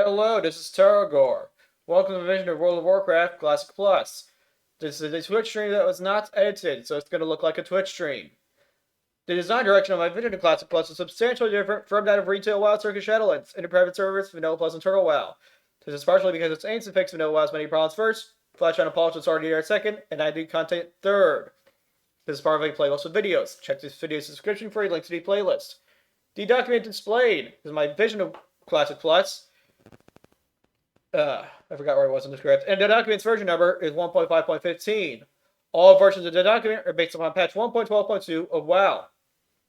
Hello, this is Taragor. Welcome to the Vision of World of Warcraft Classic Plus. This is a Twitch stream that was not edited, so it's going to look like a Twitch stream. The design direction of my Vision of Classic Plus is substantially different from that of Retail WoW Circus Shadowlands, Into Private Servers, Vanilla Plus, and Turtle WoW. This is partially because its aims to fix Vanilla WoW's many problems first, Flash on a polish its already there second, and I do content third. This is part of a playlist of videos. Check this video's description for a link to the playlist. The document displayed is my Vision of Classic Plus. I forgot where I was in the script. And the document's version number is 1.5.15. All versions of the document are based upon patch 1.12.2 of WoW,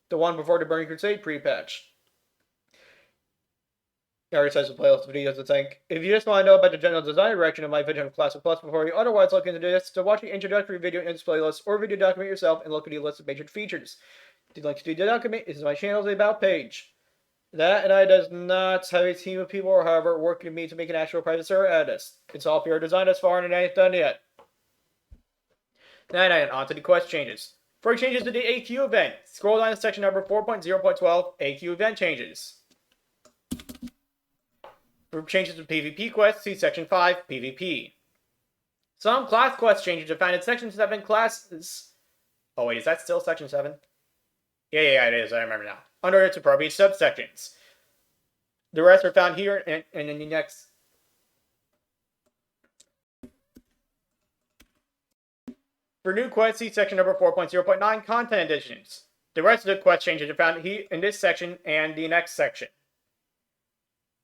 the one before the Burning Crusade pre-patch. I already says the playlist of videos to thank. If you just want to know about the general design direction of my Vision of Classic Plus before you otherwise look into this, to watch the introductory video in this playlist or video document yourself and look at the list of major features. The link to the document is my channel's About page. That and I does not have a team of people, however, working with me to make an actual private server out of this. It's all pure design thus far and it ain't done yet. Now on to the quest changes. For changes to the AQ event, scroll down to section number 4.0.12, AQ event changes. For changes to PvP quests, see section 5, PvP. Some class quest changes are found in section 7 classes. Oh wait, is that still section 7? Yeah, it is, I remember now. Under its appropriate subsections. The rest are found here and in the next. For new quests, see section number 4.0.9, Content Additions. The rest of the quest changes are found here in this section and the next section,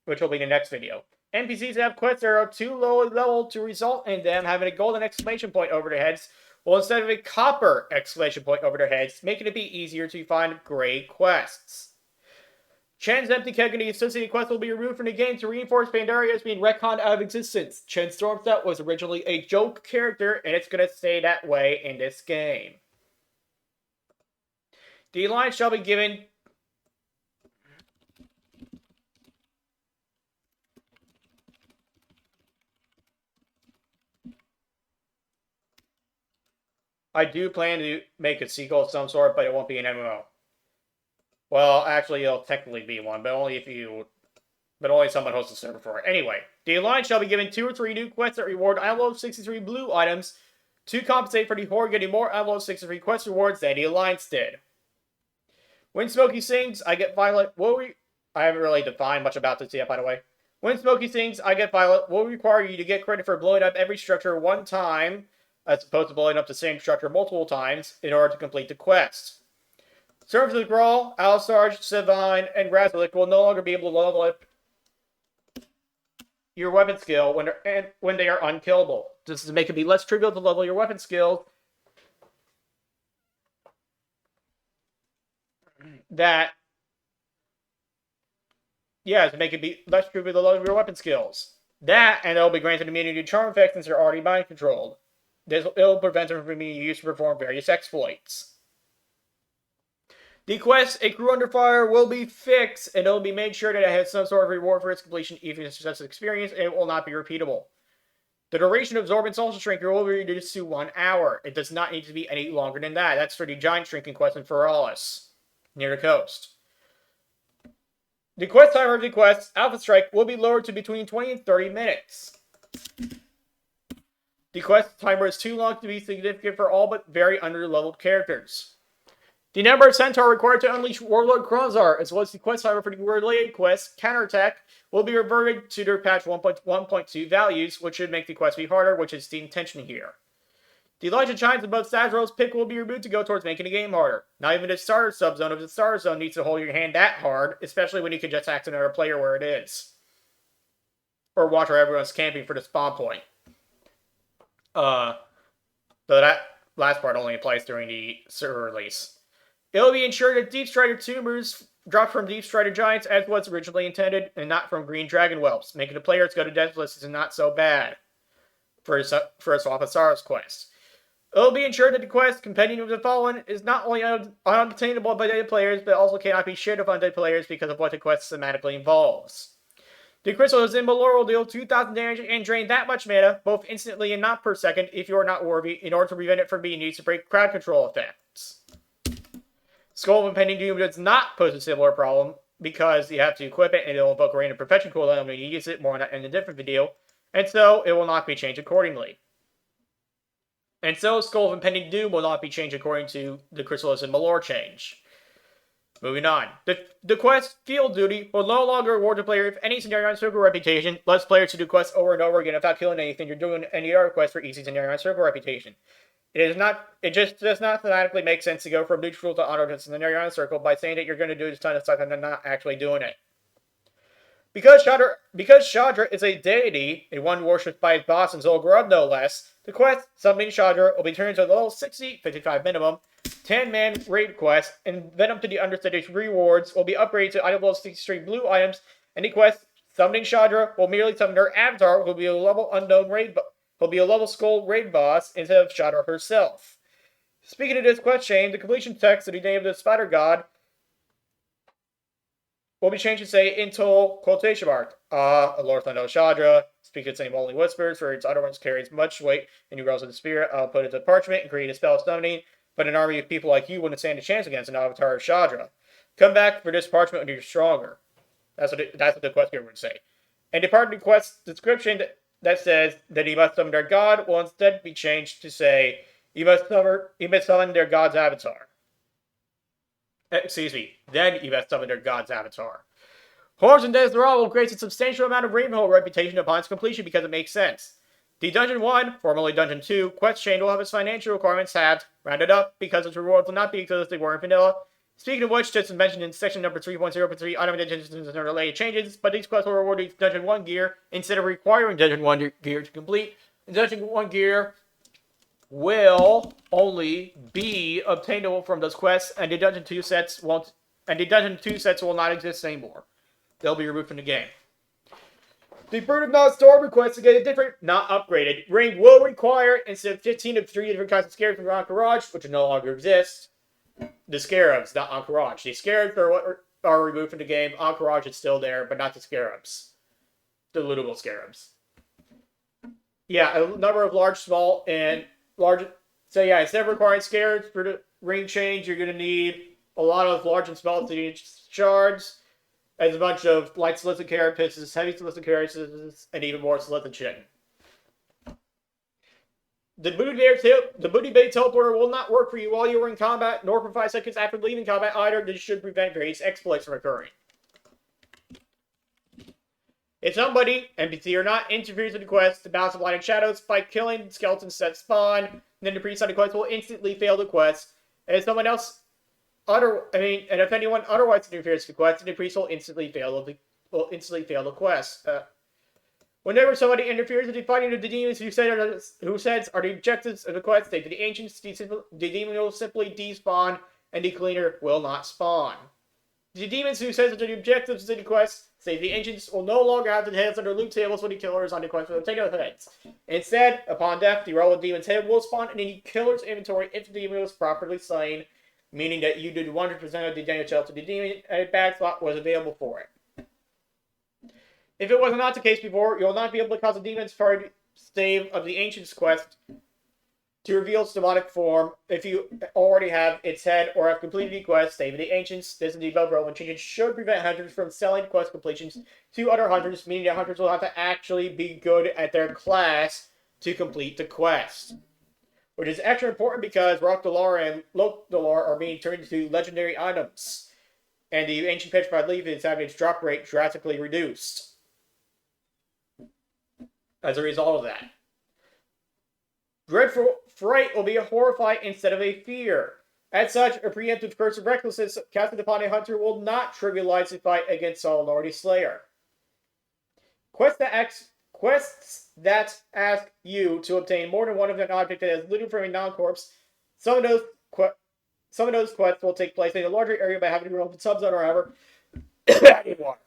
which will be the next video. NPCs that have quests that are too low level to result in them having a golden exclamation point over their heads, well, instead of a copper exclamation point over their heads, making it be easier to find gray quests. Chen's empty keg and the associated quest will be removed from the game to reinforce Pandaria as being retconned out of existence. Chen Stormstout was originally a joke character, and it's going to stay that way in this game. The Alliance shall be given... I do plan to make a sequel of some sort, but it won't be an MMO. Well, actually, it'll technically be one, but only someone hosts a server for it. Anyway, the Alliance shall be given 2 or 3 new quests that reward envelope 63 blue items to compensate for the Horde getting more envelope 63 quest rewards than the Alliance did. When Smokey sings, I get Violet. I haven't really defined much about this yet, by the way. When Smokey sings, I get Violet will require you to get credit for blowing up every structure one time, as opposed to blowing up the same structure multiple times, in order to complete the quest. Servants of the Grawl, Alisarge, Therein, and Razalik will no longer be able to level up your weapon skill when they are unkillable. This is to make it be less trivial to level your weapon skill. To make it be less trivial to level your weapon skills. That, and they'll be granted immunity to charm effects since they're already mind controlled. This will prevent them from being used to perform various exploits. The quest, A Crew Under Fire, will be fixed, and it will be made sure that it has some sort of reward for its completion, even if it's just experience, and it will not be repeatable. The duration of Absorbent Social Shrinker will be reduced to 1 hour. It does not need to be any longer than that. That's for the Giant Shrinking quest in Feralis, near the coast. The quest timer of the quest, Alpha Strike, will be lowered to between 20 and 30 minutes. The quest timer is too long to be significant for all but very under-leveled characters. The number of Centaur required to unleash Warlord Kronzar, as well as the quest timer for the related quest, Counterattack, will be reverted to their patch 1.1.2 values, which should make the quest be harder, which is the intention here. The Elijah Chimes above Sazral's pick will be removed to go towards making the game harder. Not even the starter subzone of the starter zone needs to hold your hand that hard, especially when you can just ask another player where it is. Or watch where everyone's camping for the spawn point. So that last part only applies during the server release. It will be ensured that Deep Strider tumors drop from Deep Strider Giants as was originally intended, and not from Green Dragon Whelps, making the player's go to death list is not so bad for a Swapasara's quest. It will be ensured that the quest, Compendium of the Fallen, is not only unobtainable by dead players, but also cannot be shared with undead players because of what the quest thematically involves. The Crystal of Zimbalor will deal 2,000 damage and drain that much mana, both instantly and not per second, if you are not worthy, in order to prevent it from being used to break crowd control effects. Skull of Impending Doom does not pose a similar problem, because you have to equip it and it'll invoke a random perfection cooldown when you use it, more on that in a different video, and so it will not be changed accordingly. And so Skull of Impending Doom will not be changed according to the Chrysalis and Malor change. Moving on. The quest Field Duty will no longer reward the player if any scenario on circle reputation lets players to do quests over and over again without killing anything. You're doing any other quest for easy scenario on circle reputation. It just does not thematically make sense to go from neutral to honor to scenario on circle by saying that you're going to do this ton of stuff and then not actually doing it. Because Chandra is a deity, a one worshipped by his boss and Zolgrub no less, the quest Summoning Chandra will be turned into a level 60, 55 minimum, 10-man raid quest, and Venom to the Understudy's rewards will be upgraded to item level 63 blue items, and the quest Summoning Chandra will merely summon her avatar, who will be a level unknown raid who'll be a level skull raid boss instead of Chandra herself. Speaking of this quest chain, the completion text of the name of the spider god will be changed to say Intol quotation mark. Lord Thunder Chandra, speak its name only whispers, for its utterance carries much weight, and you rouse of the spirit. I'll put it to parchment and create a spell of summoning, but an army of people like you wouldn't stand a chance against an avatar of Chandra. Come back for this parchment when you're stronger. That's what the quest giver would say. And the part of the quest description that says that he must summon their god will instead be changed to say he must summon their god's avatar. Excuse me. Then you must summon their god's avatar. Horns and Desderal will create a substantial amount of Ravenhole reputation upon its completion because it makes sense. The Dungeon 1, formerly Dungeon 2, quest chain will have its financial requirements halved, rounded up, because its rewards will not be as they were in vanilla. Speaking of which, this is mentioned in section number 3.0.3, item additions and related changes, but these quests will reward you Dungeon 1 gear instead of requiring Dungeon 1 gear to complete. And Dungeon 1 gear will only be obtainable from those quests, and the Dungeon 2 sets will not exist anymore. They'll be removed from the game. The Bird of Not Storm request to get a different, not upgraded, ring will require, instead of 15 of 3 different kinds of scarabs from Encourage, which no longer exist, the scarabs, not Encourage. The scarabs are what are removed from the game. Encourage is still there, but not the scarabs. The lootable scarabs. Yeah, a number of large, small, and large. So yeah, instead of requiring scarabs for the ring change, you're going to need a lot of large and small shards, as a bunch of light solicited carapaces, heavy solicited carapaces, and even more solicited chitin. The Booty Bay teleporter will not work for you while you are in combat, nor for 5 seconds after leaving combat either. This should prevent various exploits from occurring. If somebody, NPC or not, interferes with the quest, the Balance of Light and Shadows by killing skeletons set spawn, then the priest on the quest will instantly fail the quest. And if if anyone otherwise interferes with the quest, the priest will instantly fail the quest. Whenever somebody interferes with the fighting of the demons who says are the objectives of the quest, say to the ancients, the demon will simply despawn, and the cleaner will not spawn. The demons who says are the objectives of the quest, say the ancients will no longer have the heads on their loot tables when the killer is on the quest for the heads. Instead, upon death, the relevant demon's head will spawn in the killer's inventory if the demon was properly slain, meaning that you did 100% of the damage to the demon and a bag slot was available for it. If it was not the case before, you'll not be able to cause the demon's party save of the Ancient's quest to reveal its demonic form if you already have its head or have completed the quest, save of the Ancients. This and the above relevant changes should prevent hunters from selling quest completions to other hunters, meaning that hunters will have to actually be good at their class to complete the quest. Which is extra important because Rock Dalar and Loc Dalar are being turned into legendary items, and the Ancient Petrified Leaf is having its drop rate drastically reduced as a result of that. Dreadful Fright will be a horrify instead of a fear. As such, a preemptive curse of recklessness casted upon a hunter will not trivialize the fight against Solemnity Slayer. Quests that ask you to obtain more than one of an object that is looted from a non-corpse, some of those quests will take place in a larger area by having to roll the subzone or however. Anymore.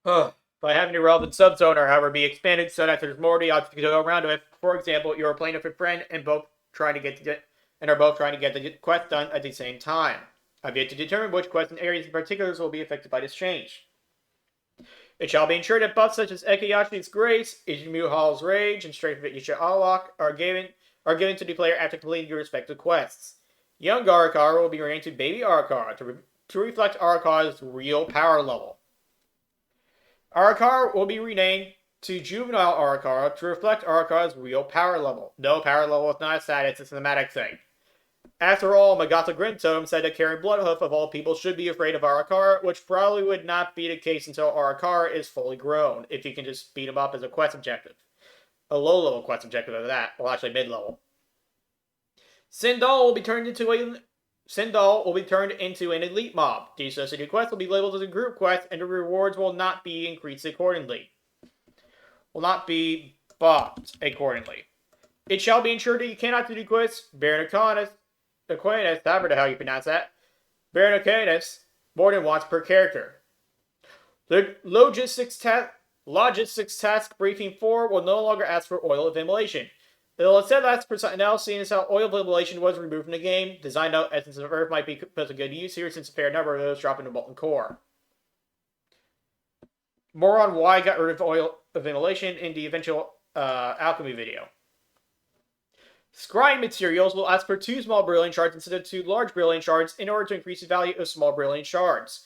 By having the relevant subzone or however be expanded so that there's more of the objects to go around with. For example, you're playing with a friend and are both trying to get the quest done at the same time. I've yet to determine which quests and areas in particular will be affected by this change. It shall be ensured that buffs such as Ekayashi's Grace, Ichimu Hall's Rage, and Strength of Isha Alak are given are given to the player after completing your respective quests. Young Arakar will be renamed to Baby Arakar to reflect Arakar's real power level. Arakar will be renamed to Juvenile Arakar to reflect Arakar's real power level. No, power level is not a stat, it's a cinematic thing. After all, Magatha Grimtome said that Karen Bloodhoof of all people should be afraid of Arakar, which probably would not be the case until Arakar is fully grown, if you can just beat him up as a quest objective. A low-level quest objective of that, well actually mid-level. Sindal will be turned into an elite mob. The associated quests will be labeled as a group quest, and the rewards will not be increased accordingly. Will not be buffed accordingly. It shall be ensured that you cannot do quests Baron Aquinas, however the hell you pronounce that, Baron Aquinas, more than once per character. The Logistics Task Briefing 4 will no longer ask for oil of immolation. It will instead ask for something else, seeing as how oil of immolation was removed from the game. Design note, Essence of Earth might be put to good use here, since a fair number of those drop into Molten Core. More on why I got rid of oil of immolation in the eventual alchemy video. Scrying materials will ask for 2 small brilliant shards instead of 2 large brilliant shards in order to increase the value of small brilliant shards.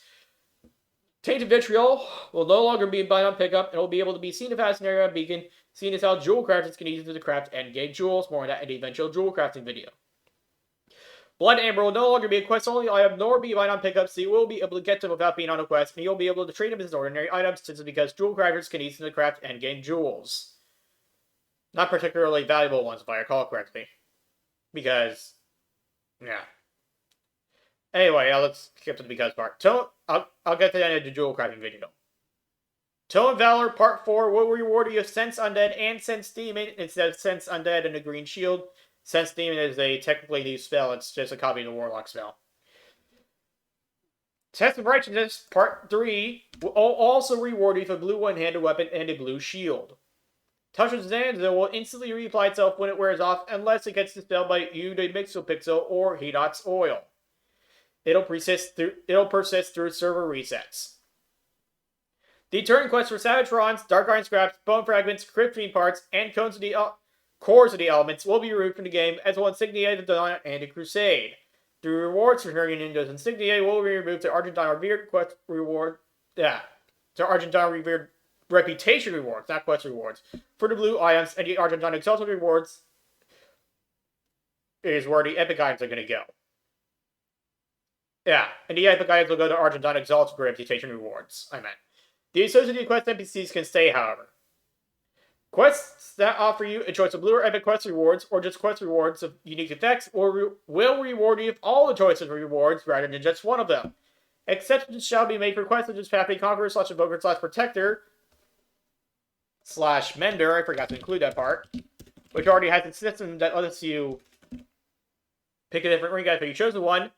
Tainted Vitriol will no longer be bind on pickup and will be able to be seen as an area beacon, seeing as how jewel crafters can use it to craft endgame jewels. More on that in the eventual jewel crafting video. Blood Amber will no longer be a quest only item nor be bind on pickup, so you will be able to get them without being on a quest, and you'll be able to trade them as ordinary items simply because jewel crafters can use them to craft endgame jewels. Not particularly valuable ones, if I recall correctly. Because, yeah. Anyway, let's skip to the because part. I'll get to the end of the jewel crafting video. Tome Valor Part 4 will reward you with Sense Undead and Sense Demon instead of Sense Undead and a green shield. Sense Demon is a technically new spell, it's just a copy of the Warlock spell. Test of Righteousness Part 3 will also reward you with a blue one-handed weapon and a blue shield. Touch of Zanzo will instantly reapply itself when it wears off, unless it gets dispelled by Ude Mixopixel or Hedot's Oil. It'll persist through server resets. The turn quests for Savage Fronds, Dark Iron Scraps, Bone Fragments, Cryptine Parts, and Cores of the Elements will be removed from the game, as well as Insignia, the Dawn, and the Crusade. The rewards for turning in those Insignia will be removed to Argentine Revered quest reward. To Argentine Revered reputation rewards, not quest rewards. For the blue items, and the Argentine Exalted rewards is where the epic items are going to go. Yeah, and the epic items will go to Argentine Exalted reputation rewards, I meant. The associated quest NPCs can stay, however. Quests that offer you a choice of blue or epic quest rewards, or just quest rewards of unique effects, will reward you with all the choices of rewards rather than just one of them. Exceptions shall be made for quests such as Pathway Conqueror / Invoker / Protector / Mender, I forgot to include that part, which already has a system that lets you pick a different ring guide if you chose the one.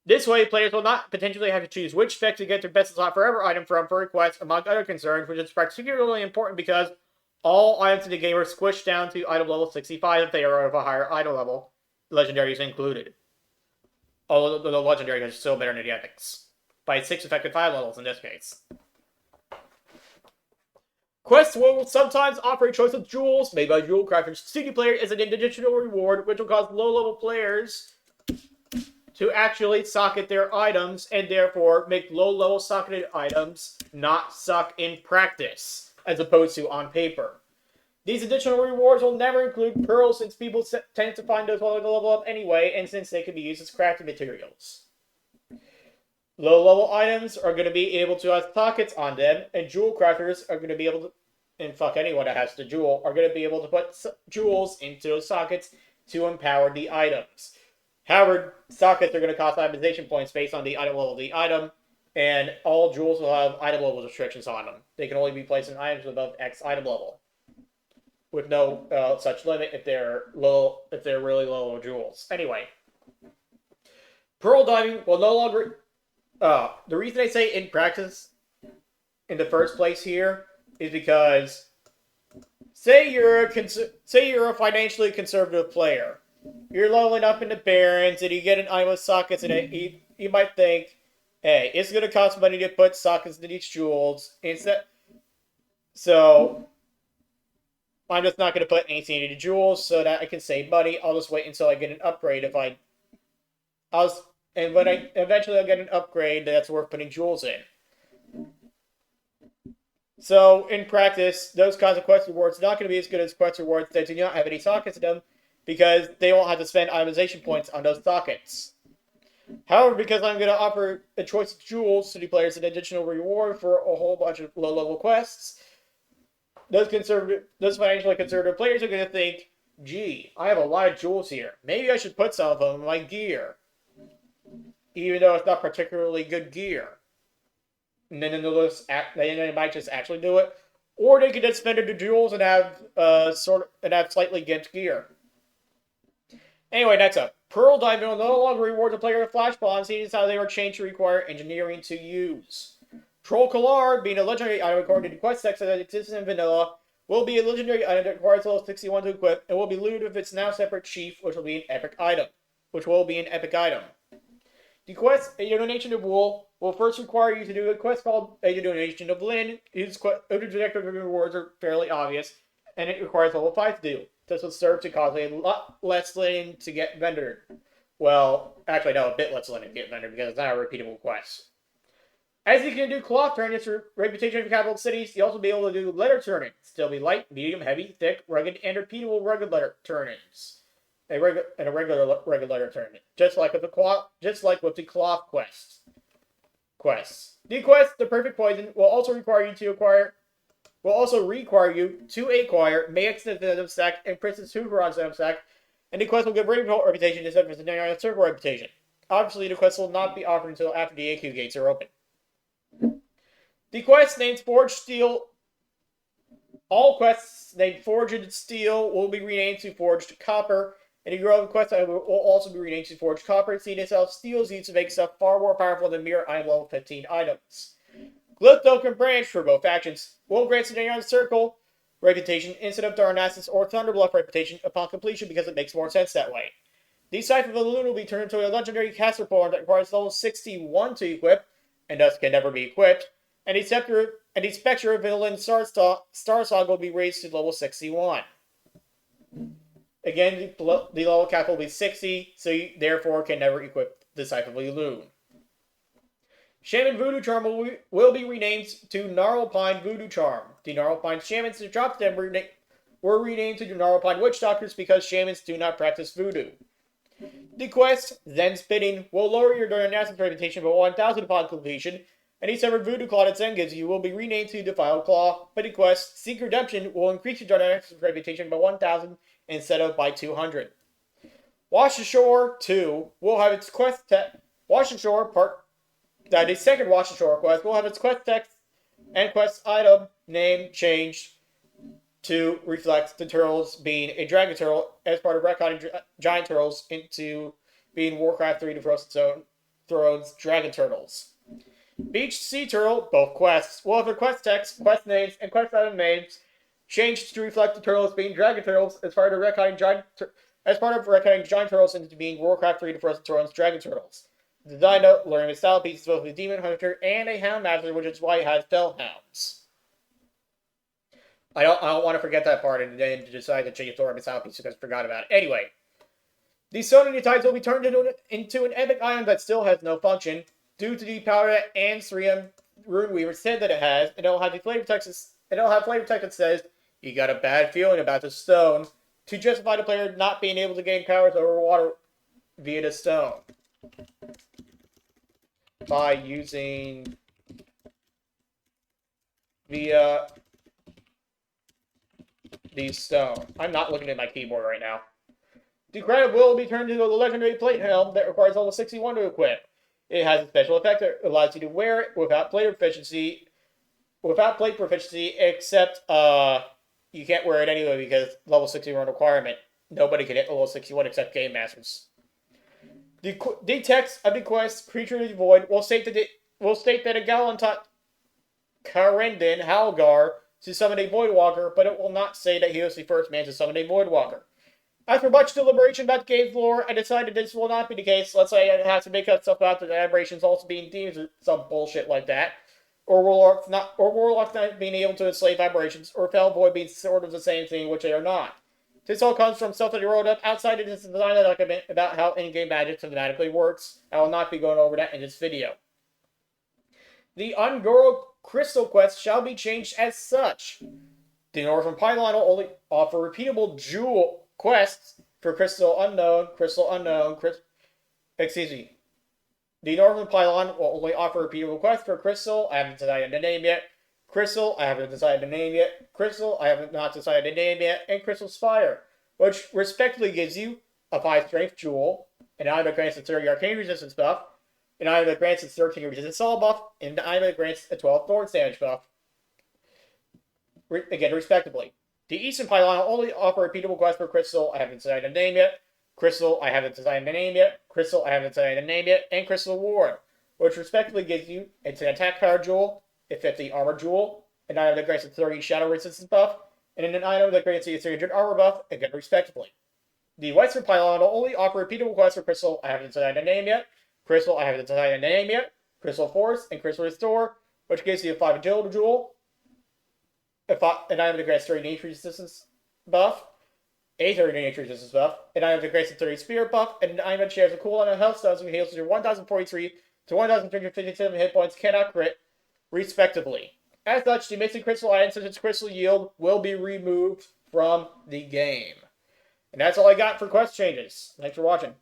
This way, players will not potentially have to choose which spec to get their best slot forever item from for a quest, among other concerns, which is particularly important because all items in the game are squished down to item level 65 if they are of a higher item level, legendaries included. Although the legendary is still better than the epics. By 6 effective 5 levels in this case. Quests will sometimes offer a choice of jewels made by jewel crafters. CD player is an additional reward, which will cause low-level players to actually socket their items, and therefore make low-level socketed items not suck in practice, as opposed to on paper. These additional rewards will never include pearls, since people tend to find those while they level up anyway, and since they can be used as crafting materials. Low-level items are going to be able to have sockets on them, and jewel crafters are going to be able to, and fuck anyone that has the jewel, are going to be able to put jewels into those sockets to empower the items. However, sockets are going to cost itemization points based on the item level of the item, and all jewels will have item level restrictions on them. They can only be placed in items above X item level, with no such limit if they're really low jewels. Anyway, pearl diving will no longer. The reason I say in practice, in the first place here, is because say you're a financially conservative player. You're leveling up into Barons, and you get an item with sockets in it. You might think, hey, it's going to cost money to put sockets into these jewels. So, I'm just not going to put anything into jewels so that I can save money. I'll just wait until I get an upgrade if and when I eventually I'll get an upgrade that's worth putting jewels in. So in practice, those kinds of quest rewards are not going to be as good as quest rewards that do not have any sockets in them because they won't have to spend itemization points on those sockets. However, because I'm going to offer a choice of jewels to the players an additional reward for a whole bunch of low-level quests, those financially conservative players are going to think, gee, I have a lot of jewels here. Maybe I should put some of them in my gear. Even though it's not particularly good gear. And then they might just actually do it. Or they could just spend into jewels and have slightly gimped gear. Anyway, next up. Pearl Diamond will no longer reward the player with flash bombs, seeing as how they were changed to require engineering to use. Troll Kalar, being a legendary item according to the quest text that exists in vanilla, will be a legendary item that requires level 61 to equip, and will be looted with its now separate chief, which will be an epic item. The quest, A Donation of Wool, will first require you to do a quest called A Donation of Linen, whose objective rewards are fairly obvious, and it requires level 5 to do. This will serve to cause a lot less linen to get vendored. Well, actually, no, a bit less linen to get vendored because it's not a repeatable quest. As you can do cloth turnings for reputation of capital cities, you also be able to do letter turnings. Still be light, medium, heavy, thick, rugged, and repeatable rugged letter turnings. A regular letter tournament, just like with the cloth quests. The quest, the perfect poison, will also require you to acquire Maya's Venom Sack and Princess Hooveron's Venom Sack, and the quest will give Ravenholt reputation instead of the Circle reputation. Obviously, the quest will not be offered until after the AQ gates are open. The quest named Forged Steel. All quests named Forged Steel will be renamed to Forged Copper, and the Grove quest item will also be renamed to Forged Copper, seeing itself steel is used to make stuff far more powerful than mere item level 15 items. Glyph Oak and Branch for both factions will grant Scenario Circle reputation instead of Darnassus or Thunderbluff reputation upon completion because it makes more sense that way. The Scythe of the Loon will be turned into a legendary caster form that requires level 61 to equip, and thus can never be equipped, and the Spectre of Villain Starsog will be raised to level 61. Again, the level cap will be 60, so you therefore can never equip the Scythe of the Loon. Shaman Voodoo Charm will be renamed to Gnarlpine Voodoo Charm. The Gnarlpine Shamans who dropped them were renamed to the Gnarlpine Witch Doctors because shamans do not practice voodoo. The quest, Zen Spitting, will lower your Darnassus reputation by 1,000 upon completion, and the severed voodoo claw that Zen gives you will be renamed to Defiled Claw, but the quest, Seek Redemption, will increase your Darnassus reputation by 1,000 instead of by 200. Wash Ashore 2 will have its quest Wash Ashore the second Wash Ashore quest will have its quest text and quest item name changed to reflect the turtles being a dragon turtle as part of retconning giant turtles into being Warcraft 3 to Frozen Thrones dragon turtles. Beached Sea Turtle, both quests, will have their quest text, quest names, and quest item names changed to reflect the turtles being dragon turtles as part of retconning giant turtles into being Warcraft 3 to Frozen Thrones dragon turtles. The design note, learning the style piece is both a demon hunter and a hound master, which is why it has fellhounds. I don't want to forget that part and then decide to change the Thor style piece because I forgot about it. Anyway, the Sonin Tides will be turned into an epic item that still has no function due to the power that Ansrium Runeweaver said that it has, and it'll have flavor text that says, "You got a bad feeling about the stone," to justify the player not being able to gain powers over water via the stone. By using the stone. I'm not looking at my keyboard right now. The credit will be turned into a legendary plate helm that requires level 61 to equip. It has a special effect that allows you to wear it without plate proficiency, except you can't wear it anyway because level 61 requirement. Nobody can hit level 61 except game masters. The text of the quest, Creature of the Void, will state that a Galantot Karendin Halgar to summon a Voidwalker, but it will not say that he was the first man to summon a Voidwalker. After much deliberation about the game's lore, I decided this will not be the case. Let's say I have to make up stuff about the aberrations also being demons or some bullshit like that. or warlocks not being able to enslave vibrations, or Fel Void being sort of the same thing, which they are not. This all comes from stuff that he wrote up outside of this design document about how in-game magic thematically works. I will not be going over that in this video. The Ungoro Crystal Quest shall be changed as such. The Northern Pylon will only offer repeatable jewel quests for Crystal Unknown, excuse me. The Northern Pylon will only offer repeatable quests for Crystal, I haven't decided the name yet. Crystal, I haven't decided the name yet. Crystal, I have not decided the name yet. And Crystal Spire, which respectively gives you a 5 strength jewel, an item that grants a 30 arcane resistance buff, an item that grants a 13 resistance all buff, and an item that grants a 12 thorns damage buff. Again, respectively. The Eastern Pylon will only offer repeatable quests for Crystal, I haven't decided the name yet. Crystal, I haven't decided the name yet. Crystal, I haven't decided the name yet. And Crystal Ward, which respectively gives you an attack power jewel, a 50 armor jewel, an item that grants a 30 shadow resistance buff, and an item that grants you a 300 armor buff, again, respectively. The Western Pylon will only offer repeatable quests for Crystal, I haven't decided the name yet. Crystal, I haven't decided the name yet. Crystal Force, and Crystal Restore, which gives you a 5 agility jewel, an item that grants 30 nature resistance buff, a 30 nature resistance buff, an item that grants a 30 spirit buff, and an item that shares a cooldown of health stones and heals your 1043 to 1357 hit points, cannot crit, respectively. As such, the missing crystal items such as Crystal Yield will be removed from the game. And that's all I got for quest changes. Thanks for watching.